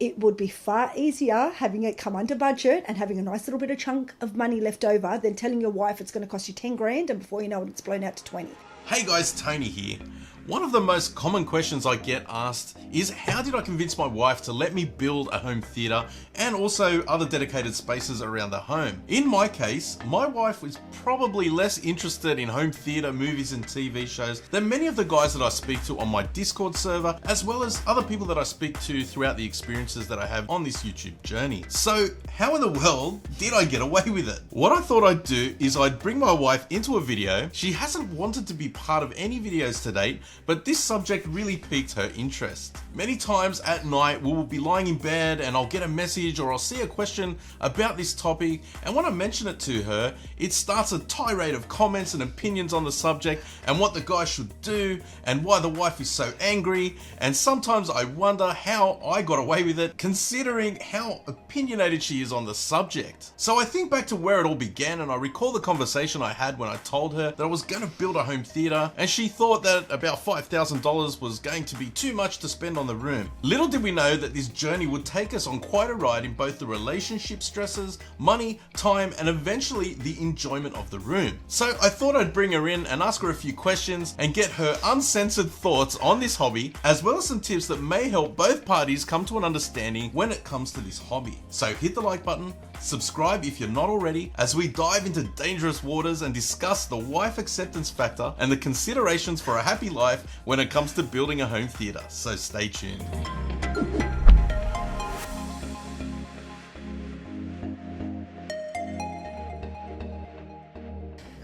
it would be far easier having it come under budget and having a nice little bit of chunk of money left over than telling your wife it's going to cost you 10 grand and before you know it, it's blown out to 20. Hey guys, Tony here. One of the most common questions I get asked is how did I convince my wife to let me build a home theater and also other dedicated spaces around the home? In my case, my wife was probably less interested in home theater, movies and TV shows than many of the guys that I speak to on my Discord server, as well as other people that I speak to throughout the experiences that I have on this YouTube journey. So how in the world did I get away with it? What I thought I'd do is I'd bring my wife into a video. She hasn't wanted to be part of any videos to date, but this subject really piqued her interest. Many times at night we will be lying in bed and I'll get a message or I'll see a question about this topic, and when I mention it to her, it starts a tirade of comments and opinions on the subject and what the guy should do and why the wife is so angry, and sometimes I wonder how I got away with it considering how opinionated she is on the subject. So I think back to where it all began and I recall the conversation I had when I told her that I was going to build a home theater, and she thought that about $5,000 was going to be too much to spend on the room. Little did we know that this journey would take us on quite a ride in both the relationship stresses, money, time, and eventually the enjoyment of the room. So I thought I'd bring her in and ask her a few questions and get her uncensored thoughts on this hobby, as well as some tips that may help both parties come to an understanding when it comes to this hobby. So hit the like button, subscribe if you're not already, as we dive into dangerous waters and discuss the wife acceptance factor and the considerations for a happy life when it comes to building a home theater. So stay tuned.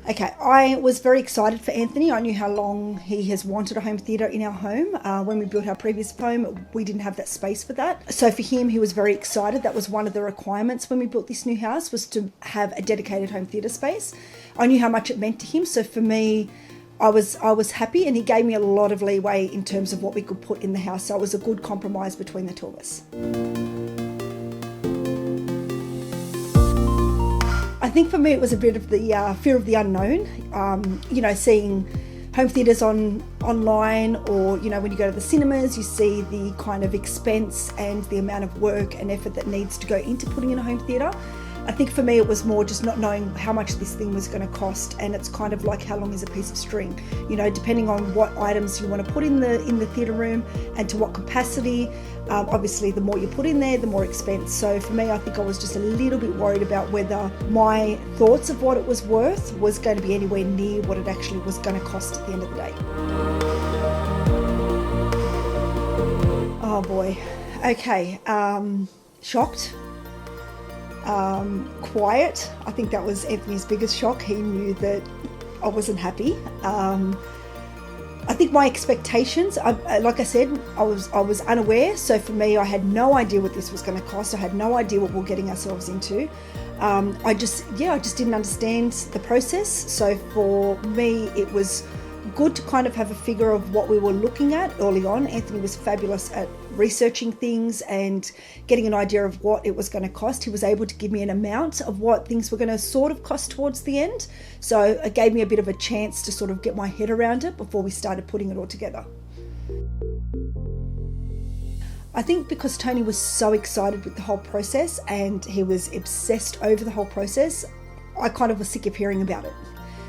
Okay, I was very excited for Anthony. I knew how long he has wanted a home theater in our home. When we built our previous home, we didn't have that space for that. So for him, he was very excited. That was one of the requirements when we built this new house, was to have a dedicated home theater space. I knew how much it meant to him. So for me, I was happy, and he gave me a lot of leeway in terms of what we could put in the house. So it was a good compromise between the two of us. I think for me it was a bit of the fear of the unknown. Seeing home theatres online, or when you go to the cinemas, you see the kind of expense and the amount of work and effort that needs to go into putting in a home theatre. I think for me it was more just not knowing how much this thing was going to cost, and it's kind of like how long is a piece of string, depending on what items you want to put in the theatre room and to what capacity. Obviously the more you put in there, the more expense. So for me, I think I was just a little bit worried about whether my thoughts of what it was worth was going to be anywhere near what it actually was going to cost at the end of the day. Oh boy. Okay. Shocked. Quiet. I think that was Anthony's biggest shock. He knew that I wasn't happy. I think my expectations, like I said, I was unaware. So for me, I had no idea what this was going to cost. I had no idea what we were getting ourselves into. I just didn't understand the process. So for me, it was good to kind of have a figure of what we were looking at early on. Anthony was fabulous at researching things and getting an idea of what it was going to cost. He was able to give me an amount of what things were going to sort of cost towards the end. So it gave me a bit of a chance to sort of get my head around it before we started putting it all together. I think because Tony was so excited with the whole process and he was obsessed over the whole process, I kind of was sick of hearing about it.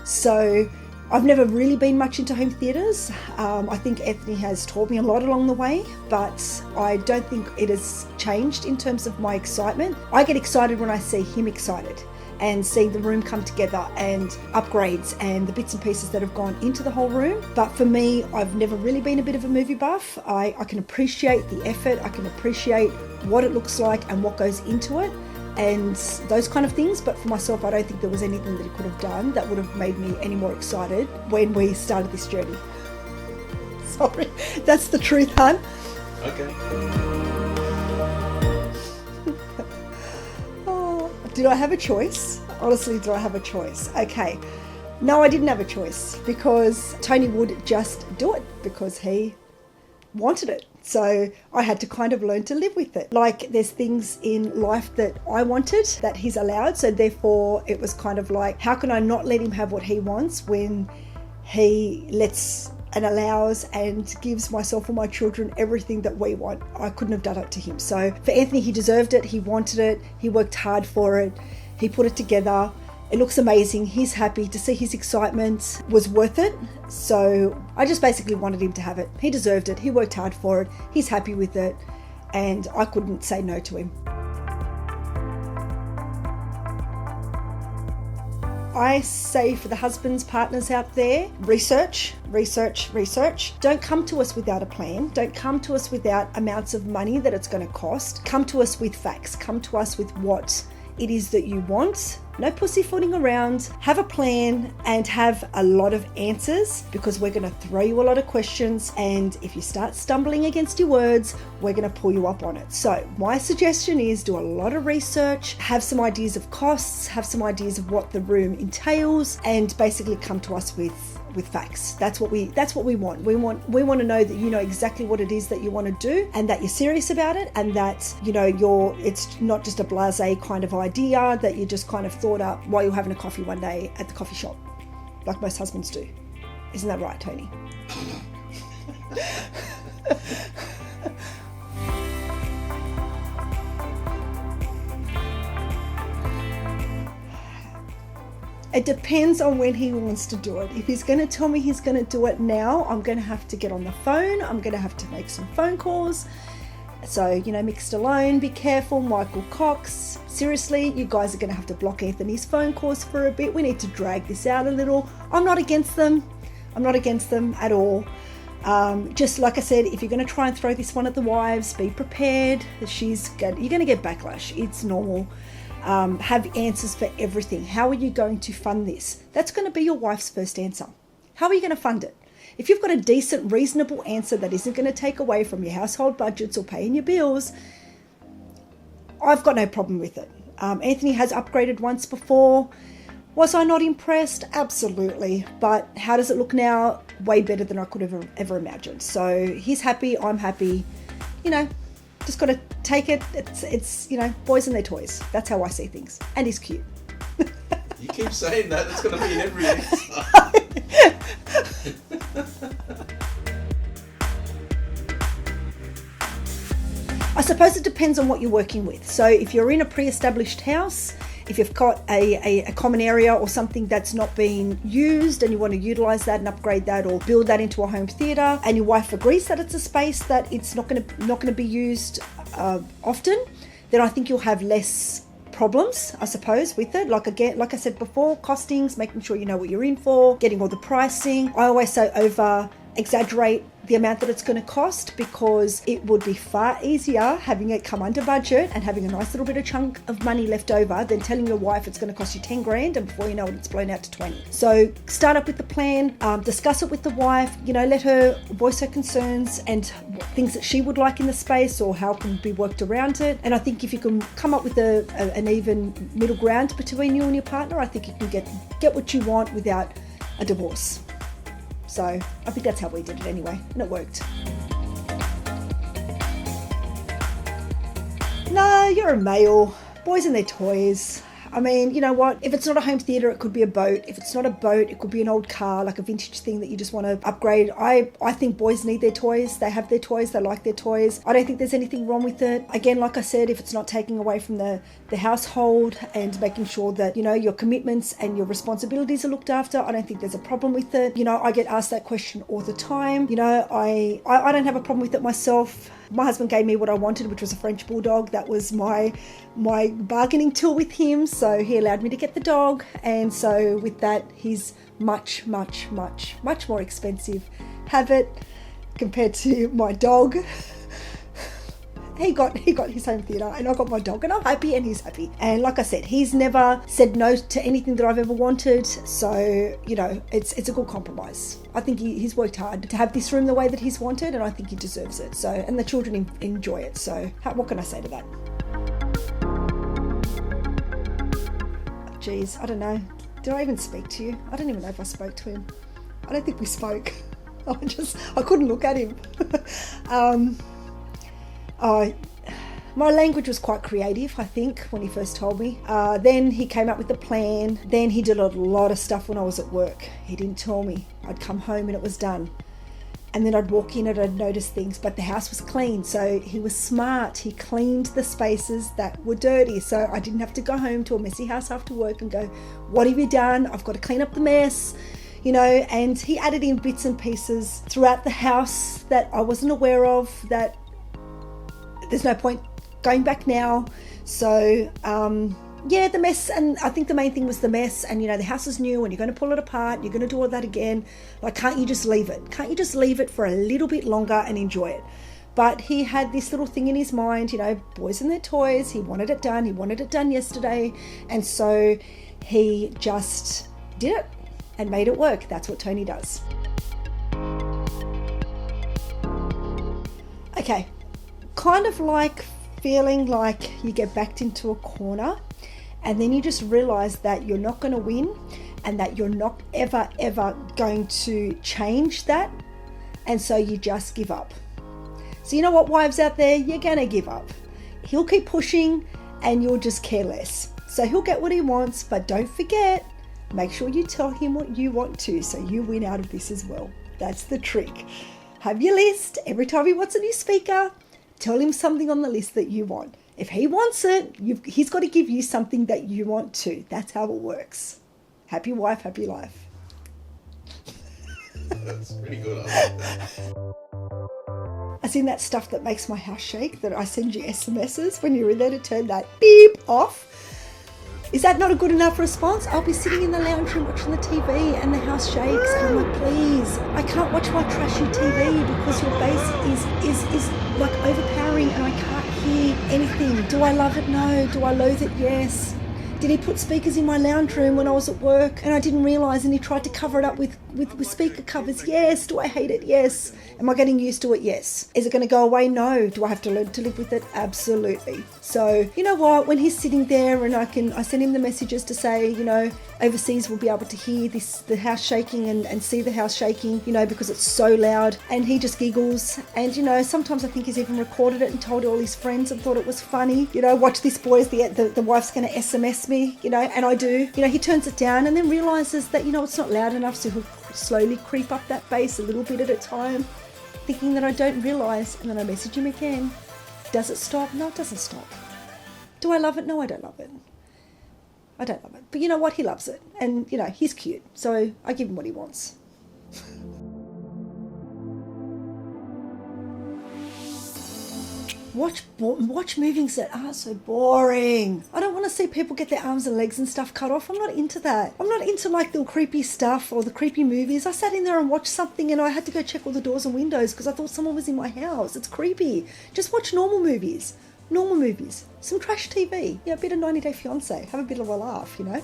So I've never really been much into home theatres. I think Anthony has taught me a lot along the way, but I don't think it has changed in terms of my excitement. I get excited when I see him excited and seeing the room come together and upgrades and the bits and pieces that have gone into the whole room. But for me, I've never really been a bit of a movie buff. I can appreciate the effort, I can appreciate what it looks like and what goes into it, and those kind of things. But for myself, I don't think there was anything that he could have done that would have made me any more excited when we started this journey. Sorry, that's the truth, hun. Okay. Oh, did I have a choice? Honestly, did I have a choice? Okay. No, I didn't have a choice, because Tony would just do it because he wanted it. So I had to kind of learn to live with it. Like, there's things in life that I wanted that he's allowed. So therefore it was kind of like, how can I not let him have what he wants when he lets and allows and gives myself and my children everything that we want. I couldn't have done it to him. So for Anthony, he deserved it. He wanted it. He worked hard for it. He put it together. It looks amazing. He's happy. To see his excitement was worth it. So I just basically wanted him to have it. He deserved it. He worked hard for it. He's happy with it. And I couldn't say no to him. I say for the husbands, partners out there, research. Don't come to us without a plan. Don't come to us without amounts of money that it's going to cost. Come to us with facts. Come to us with what it is that you want. No pussyfooting around. Have a plan and have a lot of answers, because we're going to throw you a lot of questions, and if you start stumbling against your words, we're going to pull you up on it. So my suggestion is do a lot of research, have some ideas of costs, have some ideas of what the room entails, and basically come to us with facts. That's what we want. We want to know that you know exactly what it is that you want to do, and that you're serious about it, and that it's not just a blasé kind of idea that you just kind of thought up while you're having a coffee one day at the coffee shop, like most husbands do. Isn't that right, Tony? It depends on when he wants to do it. If he's going to tell me he's going to do it now, I'm going to have to get on the phone. I'm going to have to make some phone calls. So, Mixed Alone, be careful. Michael Cox, seriously, you guys are going to have to block Anthony's phone calls for a bit. We need to drag this out a little. I'm not against them. I'm not against them at all. Just like I said, if you're going to try and throw this one at the wives, be prepared. You're going to get backlash. It's normal. Have answers for everything. How are you going to fund this? That's going to be your wife's first answer. How are you going to fund it? If you've got a decent, reasonable answer that isn't going to take away from your household budgets or paying your bills, I've got no problem with it. Anthony has upgraded once before. Was I not impressed? Absolutely. But how does it look now? Way better than I could have ever imagined. So he's happy. I'm happy. Just got to take it. It's boys and their toys. That's how I see things. And he's cute. You keep saying that. That's going to be in every answer. I suppose it depends on what you're working with. So if you're in a pre-established house, if you've got a common area or something that's not being used and you want to utilize that and upgrade that or build that into a home theater, and your wife agrees that it's a space that it's not going to be used often, then I think you'll have less problems, I suppose, with it. Like I said before, costings, making sure you know what you're in for, getting all the pricing. I always say exaggerate the amount that it's going to cost, because it would be far easier having it come under budget and having a nice little bit of chunk of money left over than telling your wife it's going to cost you 10 grand and before you know it, it's blown out to 20. So start up with the plan, discuss it with the wife, let her voice her concerns and things that she would like in the space or how it can be worked around it. And I think if you can come up with an even middle ground between you and your partner, I think you can get what you want without a divorce. So I think that's how we did it anyway, and it worked. No, you're a male. Boys and their toys. I mean, you know what? If it's not a home theater, it could be a boat. If it's not a boat, it could be an old car, like a vintage thing that you just want to upgrade. I think boys need their toys. They have their toys. They like their toys. I don't think there's anything wrong with it. Again, like I said, if it's not taking away from the household and making sure that, your commitments and your responsibilities are looked after, I don't think there's a problem with it. I get asked that question all the time. I don't have a problem with it myself. My husband gave me what I wanted, which was a French bulldog. That was my bargaining tool with him. So he allowed me to get the dog. And so with that, he's much, much, much, much more expensive. Have it compared to my dog. He got his home theater and I got my dog, and I'm happy and he's happy. And like I said, he's never said no to anything that I've ever wanted. So, it's a good compromise. I think he's worked hard to have this room the way that he's wanted, and I think he deserves it. So, and the children enjoy it. So what can I say to that? Geez, I don't know. Did I even speak to you? I don't even know if I spoke to him. I don't think we spoke. I couldn't look at him. My language was quite creative, I think, when he first told me. Then he came up with the plan. Then he did a lot of stuff when I was at work. He didn't tell me. I'd come home and it was done. and then I'd walk in and I'd notice things, but the house was clean. So he was smart. He cleaned the spaces that were dirty. So I didn't have to go home to a messy house after work and go, what have you done? I've got to clean up the mess, you know. And he added in bits and pieces throughout the house that I wasn't aware of, that there's no point going back now. So yeah, the mess, and I think the main thing was the mess. And you know, the house is new and you're going to pull it apart, you're going to do all that again. Like, can't you just leave it? Can't you just leave it for a little bit longer and enjoy it? But he had this little thing in his mind, you know, boys and their toys. He wanted it done. He wanted it done yesterday. And so he just did it and made it work. That's what Tony does. Okay, kind of like feeling like you get backed into a corner, and then you just realize that you're not going to win, and that you're not ever going to change that, and so you just give up. So you know what, wives out there, you're going to give up. He'll keep pushing and you'll just care less. So he'll get what he wants, but don't forget, make sure you tell him what you want to, so you win out of this as well. That's the trick. Have your list. Every time he wants a new speaker, tell him something on the list that you want. If he wants it, he's got to give you something that you want too. That's how it works. Happy wife, happy life. That's pretty good. I like that. As in that stuff that makes my house shake, that I send you SMSs when you're in there to turn that beep off. Is that not a good enough response? I'll be sitting in the lounge room watching the TV and the house shakes, and I'm like, please, I can't watch my trashy TV because your bass is like overpowering and I can't hear anything. Do I love it? No. Do I loathe it? Yes. Did he put speakers in my lounge room when I was at work and I didn't realise, and he tried to cover it up with speaker covers? Yes. Do I hate it? Yes. Am I getting used to it? Yes. Is it going to go away? No. Do I have to learn to live with it? Absolutely. So, you know what, when he's sitting there and I send him the messages to say, you know, overseas we'll be able to hear the house shaking and see the house shaking, you know, because it's so loud, and he just giggles. And, you know, sometimes I think he's even recorded it and told all his friends and thought it was funny. You know, watch this, boys, the wife's going to SMS me, you know, and I do. You know, he turns it down and then realises that, you know, it's not loud enough, so he'll slowly creep up that bass a little bit at a time, thinking that I don't realise, and then I message him again. Does it stop? No, it doesn't stop. Do I love it? No, I don't love it. I don't love it. But you know what? He loves it. And, you know, he's cute. So I give him what he wants. Watch movies that are so boring. I don't want to see people get their arms and legs and stuff cut off. I'm not into that. I'm not into like the creepy stuff or the creepy movies. I sat in there and watched something and I had to go check all the doors and windows because I thought someone was in my house. It's creepy. Just watch normal movies. Normal movies. Some trash TV. Yeah, a bit of 90 Day Fiancé. Have a bit of a laugh, you know.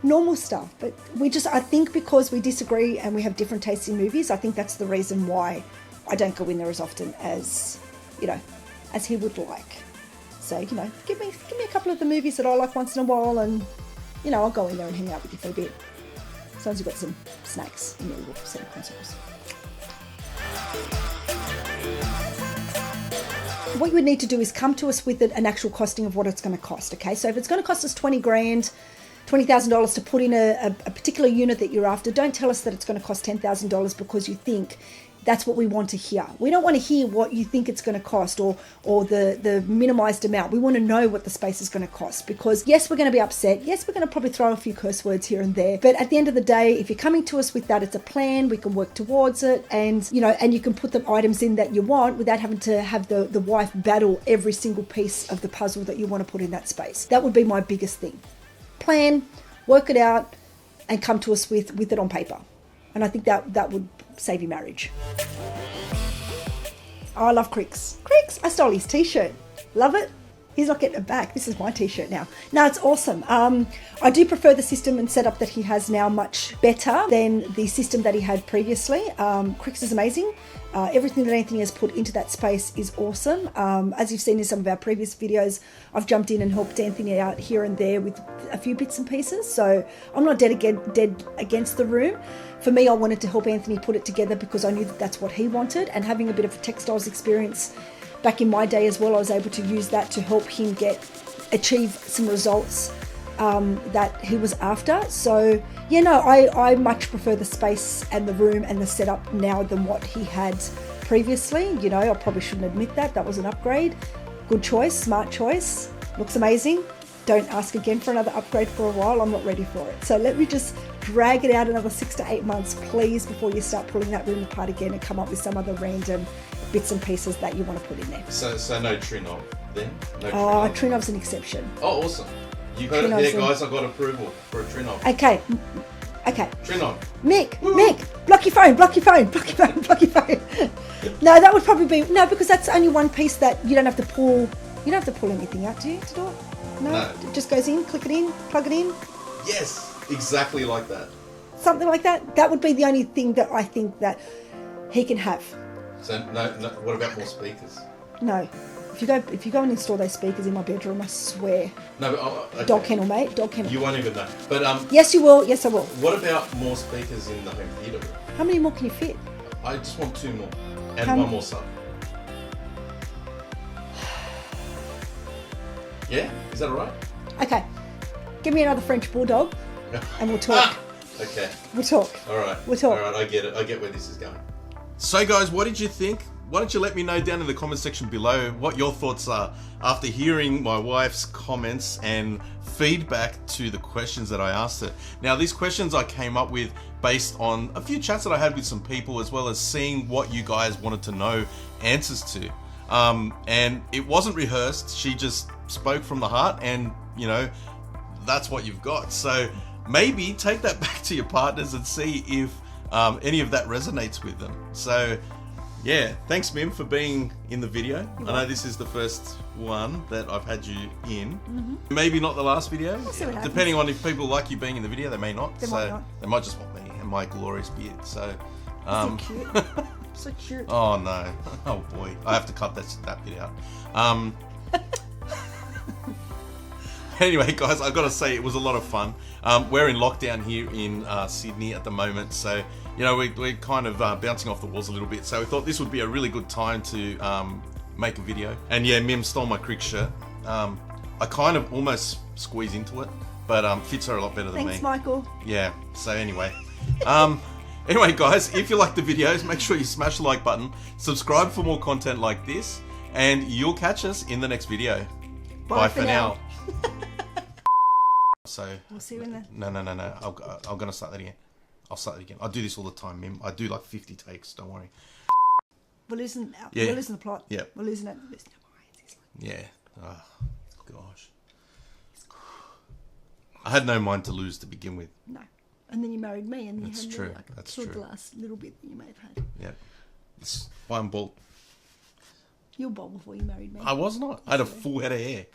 Normal stuff. But I think because we disagree and we have different tastes in movies, I think that's the reason why I don't go in there as often as, you know, as he would like. So, you know, give me a couple of the movies that I like once in a while, and, you know, I'll go in there and hang out with you for a bit. As long as you've got some snacks in your little set of consoles. What you would need to do is come to us with an actual costing of what it's going to cost, okay? So if it's going to cost us $20,000 to put in a particular unit that you're after, don't tell us that it's going to cost $10,000 because you think that's what we want to hear. We don't want to hear what you think it's going to cost or the minimized amount. We want to know what the space is going to cost, because yes, we're going to be upset. Yes, we're going to probably throw a few curse words here and there. But at the end of the day, if you're coming to us with that, it's a plan. We can work towards it, and you know, and you can put the items in that you want without having to have the wife battle every single piece of the puzzle that you want to put in that space. That would be my biggest thing. Plan, work it out, and come to us with it on paper. And I think that would save your marriage. Oh, I love Krix. Krix, I stole his t-shirt. Love it. He's not getting it back. This is my t-shirt now. No, it's awesome. I do prefer the system and setup that he has now much better than the system that he had previously. Krix is amazing. Everything that Anthony has put into that space is awesome. As you've seen in some of our previous videos, I've jumped in and helped Anthony out here and there with a few bits and pieces. So I'm not dead against the room. For me, I wanted to help Anthony put it together because I knew that that's what he wanted. And having a bit of a textiles experience back in my day as well, I was able to use that to help him achieve some results that he was after. So yeah, no, I much prefer the space and the room and the setup now than what he had previously. You know, I probably shouldn't admit that. That was an upgrade. Good choice, smart choice. Looks amazing. Don't ask again for another upgrade for a while. I'm not ready for it. So let me just drag it out another 6 to 8 months, please, before you start pulling that room apart again and come up with some other random bits and pieces that you want to put in there. So no trim knob then? No trim knob's an exception. Oh, awesome. You got it there, guys. I got approval for a trim knob. Okay. Trim knob. Mick, block your phone. No, that would probably be, no, because that's only one piece that you don't have to pull. You don't have to pull anything out, do you, to do it? No. It just goes in, click it in, plug it in. Yes, exactly like that. Something like that. That would be the only thing that I think that he can have. So no. What about more speakers? No. If you go and install those speakers in my bedroom, I swear. No, but okay. Dog kennel, mate. Dog kennel. You won't even know. But yes, you will. Yes, I will. What about more speakers in the home theater? How many more can you fit? I just want 2 more and one more sub. Yeah, is that alright? Okay. Give me another French bulldog, and we'll talk. Okay. We'll talk. Alright. We'll talk. Alright, I get it. I get where this is going. So guys, what did you think? Why don't you let me know down in the comment section below what your thoughts are after hearing my wife's comments and feedback to the questions that I asked her. Now, these questions I came up with based on a few chats that I had with some people, as well as seeing what you guys wanted to know answers to. And it wasn't rehearsed. She just spoke from the heart, and you know, that's what you've got. So maybe take that back to your partners and see if any of that resonates with them. So yeah, thanks Mim for being in the video. I know this is the first one that I've had you in. Maybe not the last video. Depending on if people like you being in the video, they may not. They might just want me and my glorious beard. So so cute. So cute. Oh no. Oh boy. I have to cut that bit out. Anyway, guys, I've got to say it was a lot of fun. We're in lockdown here in Sydney at the moment, so you know we're kind of bouncing off the walls a little bit. So we thought this would be a really good time to make a video. And yeah, Mim stole my Krix shirt. I kind of almost squeeze into it, but fits her a lot better than me. Thanks, Michael. Yeah. So anyway, anyway, guys, if you like the videos, make sure you smash the like button, subscribe for more content like this, and you'll catch us in the next video. Bye for now. So we'll see you in there. No. I'm gonna start that again. I'll start it again. I do this all the time, Mim. I do like 50 takes. Don't worry. We're losing. Yeah. We're losing the plot. Yeah. We're losing it. Yeah. Oh, gosh. I had no mind to lose to begin with. No. And then you married me, and that's you had true. That's true. The last little bit that you may have had. Yeah. It's fine, bald. You were bald before you married me. I was not. I had a full head of hair.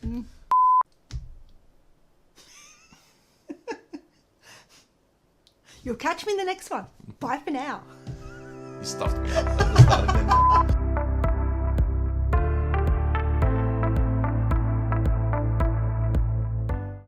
You'll catch me in the next one. Bye for now. You stuffed me up.